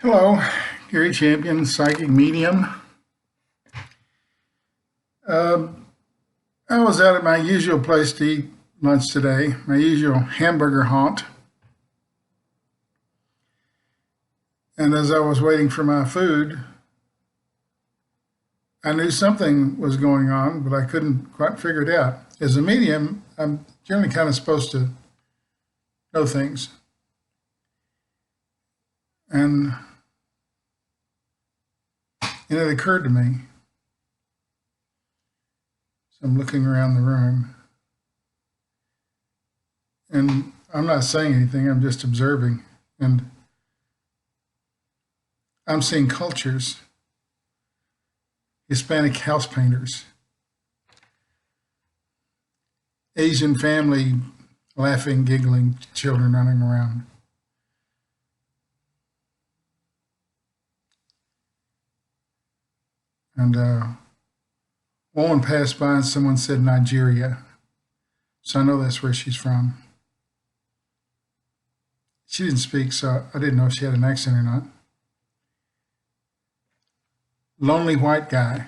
Hello, Gary Champion, psychic medium. Uh, I was out at my usual place to eat lunch today, my usual hamburger haunt. And as I was waiting for my food, I knew something was going on, but I couldn't quite figure it out. As a medium, I'm generally kind of supposed to know things. And, and it occurred to me. So I'm looking around the room. And I'm not saying anything, I'm just observing. And I'm seeing cultures, Hispanic house painters, Asian family laughing, giggling, children running around. And a woman passed by and someone said Nigeria. So I know that's where she's from. She didn't speak, so I didn't know if she had an accent or not. Lonely white guy,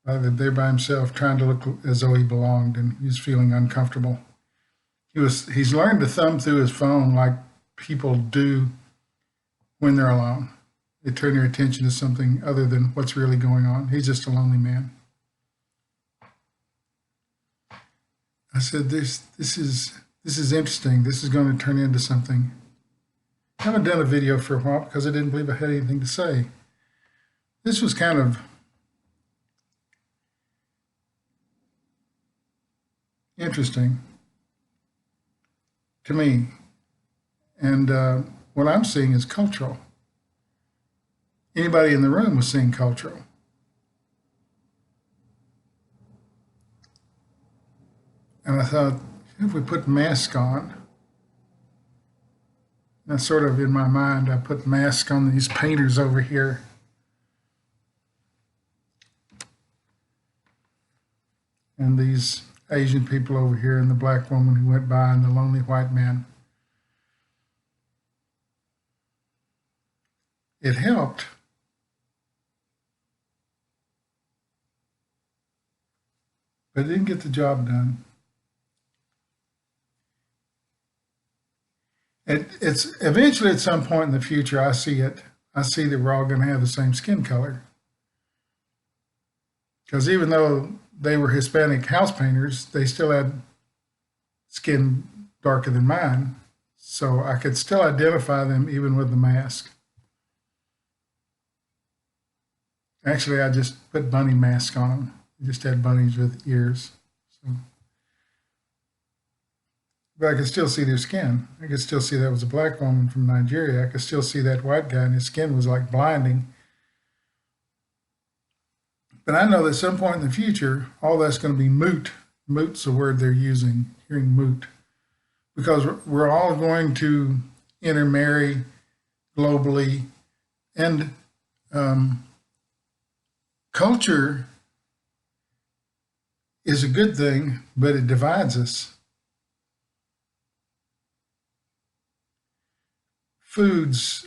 there by himself, trying to look as though he belonged, and he was feeling uncomfortable. He's learned to thumb through his phone like people do when they're alone. They turn their attention to something other than what's really going on. He's just a lonely man. I said, this is interesting. This is going to turn into something. I haven't done a video for a while because I didn't believe I had anything to say. This was kind of interesting to me. And what I'm seeing is cultural. Anybody in the room was seeing cultural. And I thought, if we put masks on, that's sort of in my mind, I put masks on these painters over here. And these Asian people over here, and the black woman who went by, and the lonely white man. It helped. But it didn't get the job done. It's eventually at some point in the future, I see that we're all going to have the same skin color. Because even though they were Hispanic house painters, they still had skin darker than mine. So I could still identify them even with the mask. Actually, I just put bunny mask on them. I just had bunnies with ears. So. But I could still see their skin. I could still see that was a black woman from Nigeria. I could still see that white guy, and his skin was like blinding. But I know that at some point in the future, all that's going to be moot. Moot's the word they're using, hearing moot. Because we're all going to intermarry globally. And culture is a good thing, but it divides us. Foods,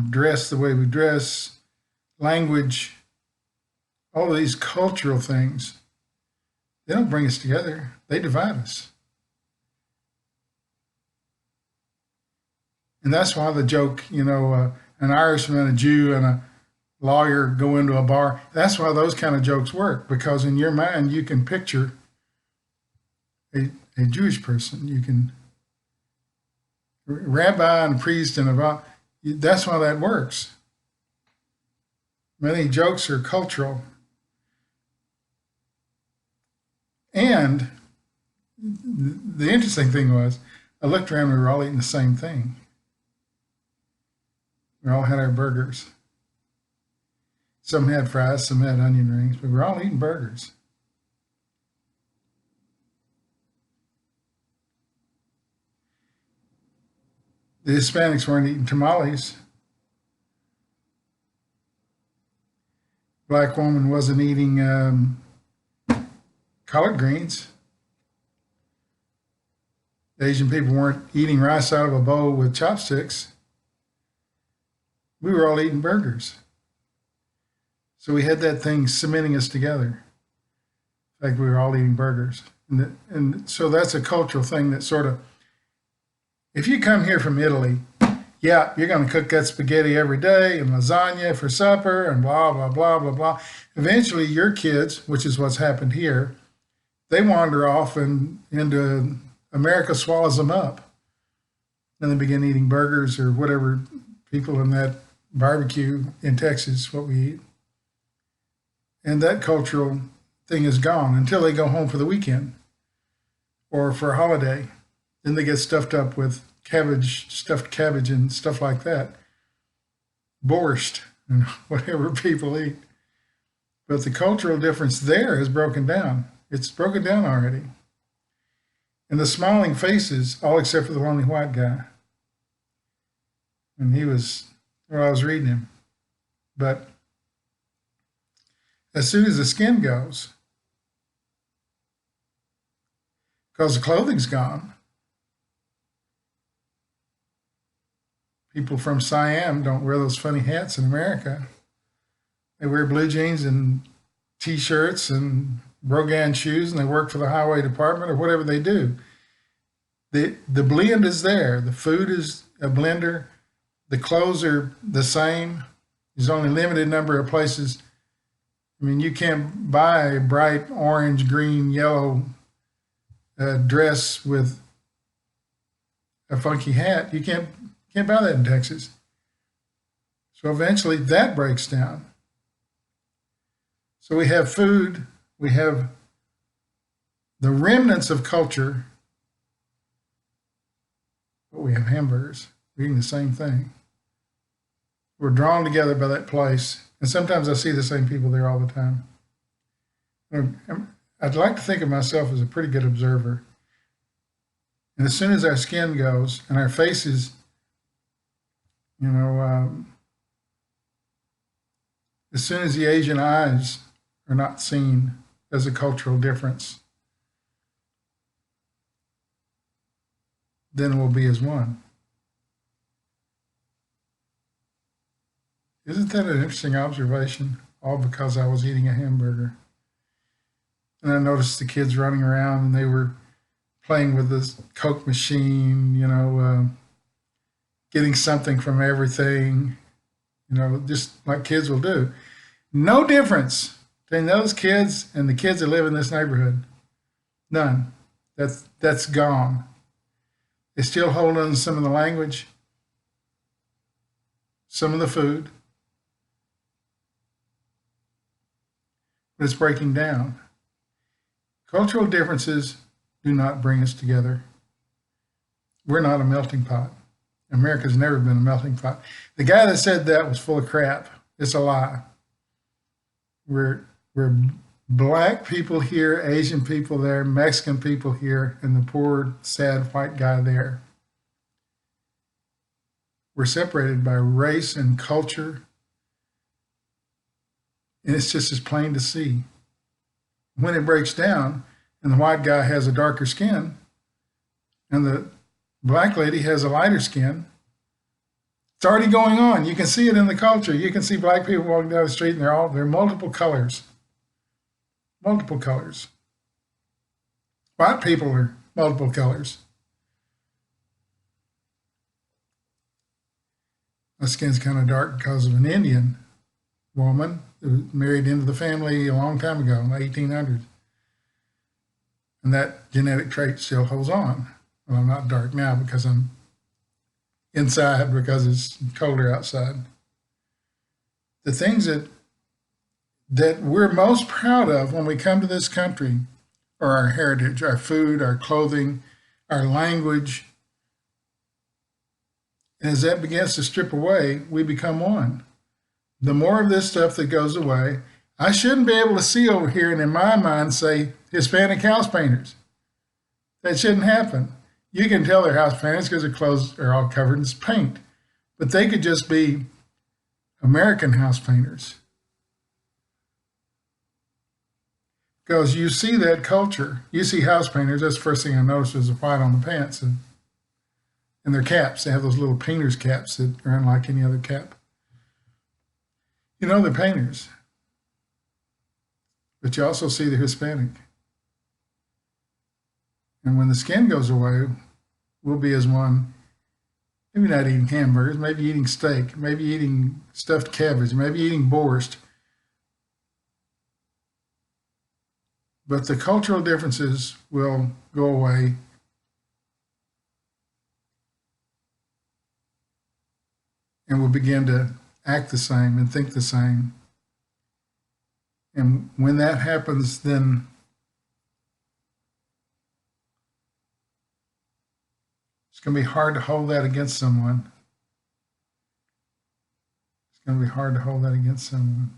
dress the way we dress, language, all of these cultural things, they don't bring us together. They divide us. And that's why the joke, an Irishman, a Jew, and a lawyer go into a bar. That's why those kind of jokes work, because in your mind, you can picture a Jewish person. You can, rabbi and a priest and a, that's why that works. Many jokes are cultural. And the interesting thing was, I looked around, we were all eating the same thing. We all had our burgers. Some had fries, some had onion rings, but we were all eating burgers. The Hispanics weren't eating tamales. Black woman wasn't eating collard greens. The Asian people weren't eating rice out of a bowl with chopsticks. We were all eating burgers. So we had that thing cementing us together. Like we were all eating burgers. And so that's a cultural thing that sort of, if you come here from Italy, yeah, you're going to cook that spaghetti every day and lasagna for supper and blah, blah, blah, blah, blah. Eventually, your kids, which is what's happened here, they wander off and into America swallows them up. And they begin eating burgers or whatever people in that barbecue in Texas, what we eat. And that cultural thing is gone until they go home for the weekend or for a holiday. Then they get stuffed up with cabbage, stuffed cabbage and stuff like that. Borscht and whatever people eat. But the cultural difference there is broken down. It's broken down already. And the smiling faces, all except for the lonely white guy. And he was, well, I was reading him. But as soon as the skin goes, because the clothing's gone, people from Siam don't wear those funny hats in America. They wear blue jeans and T-shirts and Rogan shoes, and they work for the highway department or whatever they do. The blend is there. The food is a blender. The clothes are the same. There's only a limited number of places. I mean, you can't buy a bright orange, green, yellow dress with a funky hat. You can't buy that in Texas. So eventually that breaks down. So we have food, we have the remnants of culture, but we have hamburgers. We're eating the same thing. We're drawn together by that place. And sometimes I see the same people there all the time. I'd like to think of myself as a pretty good observer. And as soon as our skin goes and our faces, as soon as the Asian eyes are not seen as a cultural difference, then we'll be as one. Isn't that an interesting observation? All because I was eating a hamburger. And I noticed the kids running around and they were playing with this Coke machine, getting something from everything, just like kids will do. No difference between those kids and the kids that live in this neighborhood. None. That's gone. They still hold on to some of the language, some of the food, but it's breaking down. Cultural differences do not bring us together. We're not a melting pot. America's never been a melting pot. The guy that said that was full of crap. It's a lie. We're black people here, Asian people there, Mexican people here, and the poor, sad white guy there. We're separated by race and culture, and it's just as plain to see. When it breaks down, and the white guy has a darker skin, and the black lady has a lighter skin, it's already going on. You can see it in the culture. You can see black people walking down the street, and they're multiple colors. Multiple colors. White people are multiple colors. My skin's kind of dark because of an Indian woman who was married into the family a long time ago, in the 1800s. And that genetic trait still holds on. Well, I'm not dark now because I'm inside because it's colder outside. The things that we're most proud of when we come to this country are our heritage, our food, our clothing, our language. And as that begins to strip away, we become one. The more of this stuff that goes away, I shouldn't be able to see over here and in my mind say Hispanic house painters. That shouldn't happen. You can tell they're house painters because their clothes are all covered in paint. But they could just be American house painters. Because you see that culture. You see house painters, that's the first thing I noticed was the white on the pants and their caps. They have those little painter's caps that are unlike any other cap. You know, they're painters, but you also see the Hispanic. And when the skin goes away, we'll be as one, maybe not eating hamburgers, maybe eating steak, maybe eating stuffed cabbage, maybe eating borscht. But the cultural differences will go away. And we'll begin to act the same and think the same. And when that happens, then it's going to be hard to hold that against someone. It's going to be hard to hold that against someone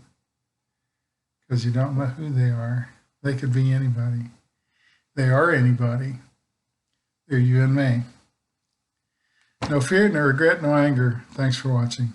because you don't know who they are. They could be anybody. They are anybody. They're you and me. No fear, no regret, no anger. Thanks for watching.